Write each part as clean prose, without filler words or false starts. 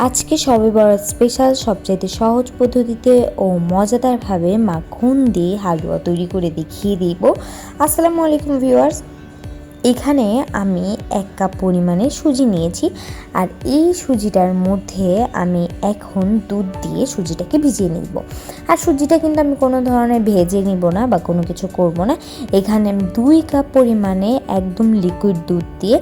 আজকে শবে বরাত স্পেশাল সবচাইতে সহজ পদ্ধতিতে ও মজাদারভাবে মাখন দিয়ে হালুয়া তৈরি করে দেখিয়ে দিব। আসসালামু আলাইকুম ভিউয়ার্স, এখানে আমি 1 কাপ পরিমাণে সুজি নিয়েছি আর এই সুজিটার মধ্যে আমি এখন দুধ দিয়ে সুজিটাকে ভিজিয়ে নিব। আর সুজিটা কিন্তু আমি কোনো ধরনের ভেজে নিব না বা কোনো কিছু করব না। এখানে আমি 2 কাপ পরিমাণে একদম লিকুইড দুধ দিয়ে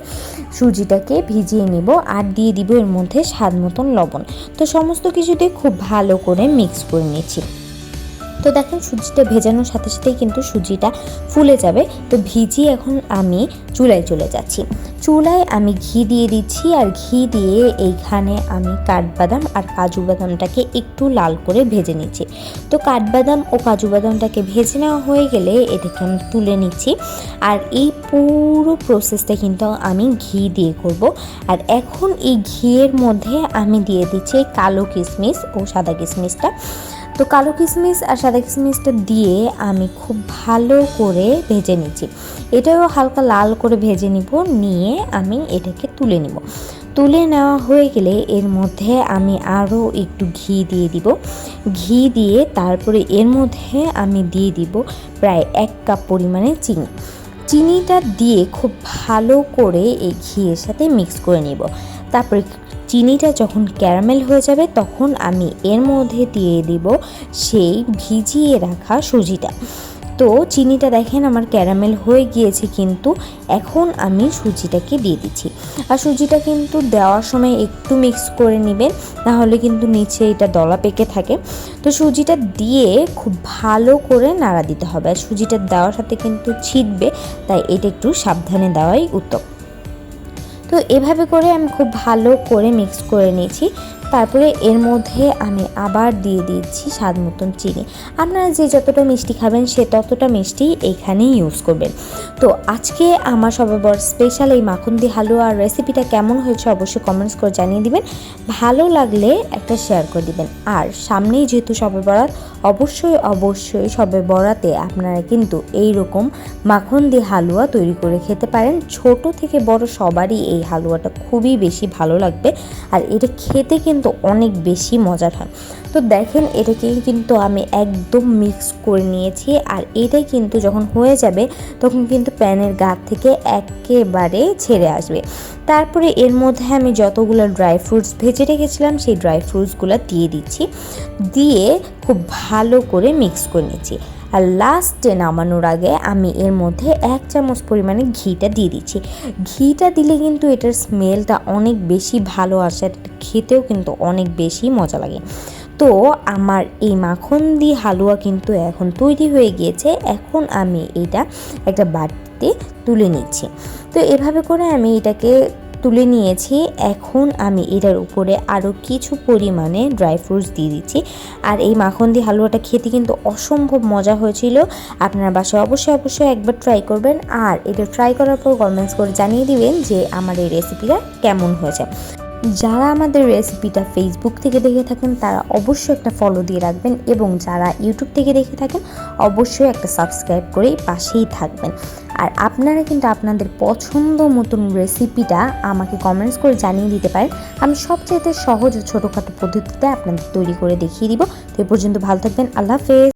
সুজিটাকে ভিজিয়ে নিব আর দিয়ে দিব এর মধ্যে স্বাদ মতন লবণ। তো সমস্ত কিছু দিয়ে খুব ভালো করে মিক্স করে নিয়েছি। তো দেখেন সুজিটা ভেজানোর সাথে সাথেই কিন্তু সুজিটা ফুলে যাবে। তো ভিজিয়ে এখন আমি চুলায় চলে যাচ্ছি। চুলায় আমি ঘি দিয়ে দিচ্ছি আর ঘি দিয়ে এইখানে আমি কাঠবাদাম আর কাজু বাদামটাকে একটু লাল করে ভেজে নিচ্ছি। তো কাঠবাদাম ও কাজু বাদামটাকে ভেজে নেওয়া হয়ে গেলে এটাকে আমি তুলে নিচ্ছি। আর এই পুরো প্রসেসটা কিন্তু আমি ঘি দিয়ে করব। আর এখন এই ঘিয়ের মধ্যে আমি দিয়ে দিচ্ছি কালো কিশমিশ ও সাদা কিশমিশটা। তো কালো কিশমিশ আর সাদা কিশমিশটা দিয়ে আমি খুব ভালো করে ভেজে নিচ্ছি। এটাও হালকা লাল করে ভেজে নিব, নিয়ে আমি এটাকে তুলে নিব। তুলে নেওয়া হয়ে গেলে এর মধ্যে আমি আরও একটু ঘি দিয়ে দিব। ঘি দিয়ে তারপরে এর মধ্যে আমি দিয়ে দিব প্রায় 1 কাপ পরিমাণে চিনি। চিনিটা দিয়ে খুব ভালো করে এই ঘিয়ের সাথে মিক্স করে নিব। তারপরে চিনিটা যখন ক্যারামেল হয়ে যাবে তখন আমি এর মধ্যে দিয়ে দিব সেই ভিজিয়ে রাখা সুজিটা। তো চিনিটা দেখেন আমার ক্যারামেল হয়ে গিয়েছে, কিন্তু এখন আমি সুজিটাকে দিয়ে দিচ্ছি। আর সুজিটা কিন্তু দেওয়ার সময় একটু মিক্স করে নেবেন, নাহলে কিন্তু নিচে এটা দলা পেকে থাকে। তো সুজিটা দিয়ে খুব ভালো করে নাড়া দিতে হবে। আর সুজিটা দেওয়ার সাথে কিন্তু ছিটবে, তাই এটা একটু সাবধানে দেওয়াই উত্তম। তো এভাবে করে আমি খুব ভালো করে মিক্স করে নিয়েছি। তারপরে এর মধ্যে আমি আবার দিয়ে দিচ্ছি স্বাদ মতন চিনি। আপনারা যে যতটা মিষ্টি খাবেন সে ততটা মিষ্টি এখানেই ইউজ করবেন। তো আজকে আমার শবে বরাত স্পেশাল এই মাখন দিয়ে হালুয়ার রেসিপিটা কেমন হয়েছে অবশ্যই কমেন্টস করে জানিয়ে দিবেন। ভালো লাগলে একটা শেয়ার করে দিবেন। আর সামনেই যেহেতু শবে বরাত, অবশ্যই শবে বরাতে আপনারা কিন্তু এই রকম মাখন দিয়ে হালুয়া তৈরি করে খেতে পারেন। ছোট থেকে বড় সবারই এই হালুয়াটা খুবই বেশি ভালো লাগবে আর এটা খেতে কিন্তু অনেক বেশি মজার হয়। তো দেখেন এটাকে কিন্তু আমি একদম মিক্স করে নিয়েছি। আর এটাই কিন্তু যখন হয়ে যাবে তখন কিন্তু প্যানের গা থেকে একেবারে ছেড়ে আসবে। তারপরে এর মধ্যে আমি যতগুলো ড্রাই ফ্রুটস ভেজে রেখেছিলাম সেই ড্রাই ফ্রুটসগুলো দিয়ে দিচ্ছি, দিয়ে খুব ভালো করে মিক্স করে নিচ্ছি। আর লাস্টে নামানোর আগে আমি এর মধ্যে 1 চামচ পরিমাণে ঘিটা দিয়ে দিচ্ছি। ঘিটা দিলে কিন্তু এটার স্মেলটা অনেক বেশি ভালো আসে, আর খেতেও কিন্তু অনেক বেশি মজা লাগে। তো আমার এই মাখন দিয়ে হালুয়া কিন্তু এখন তৈরি হয়ে গিয়েছে। এখন আমি এটা একটা বাটিতে তুলে নিচ্ছি। তো এভাবে করে আমি এটাকে তুলে নিয়েছি। এখন আমি এটার উপরে আরও কিছু পরিমাণে ড্রাই ফ্রুটস দিয়ে দিচ্ছি। আর এই মাখন দিয়ে হালুয়াটা খেতে কিন্তু অসম্ভব মজা হয়েছিল। আপনারা বাসায় অবশ্যই একবার ট্রাই করবেন। আর এটা ট্রাই করার পর কমেন্টস করে জানিয়ে দিবেন যে আমার এই রেসিপিটা কেমন হয়েছে। যারা আমাদের রেসিপিটা ফেসবুক থেকে দেখে থাকেন তারা অবশ্যই একটা ফলো দিয়ে রাখবেন, এবং যারা ইউটিউব থেকে দেখে থাকেন অবশ্যই একটা সাবস্ক্রাইব করে পাশেই থাকবেন। আর আপনারা কিন্তু আপনাদের পছন্দ মতন রেসিপিটা আমাকে কমেন্টস করে জানিয়ে দিতে পারেন। আমি সবচাইতে সহজ ও ছোটোখাটো পদ্ধতিতে আপনাদের তৈরি করে দেখিয়ে দিব। তো এই পর্যন্ত ভালো থাকবেন। আল্লাহ হাফেজ।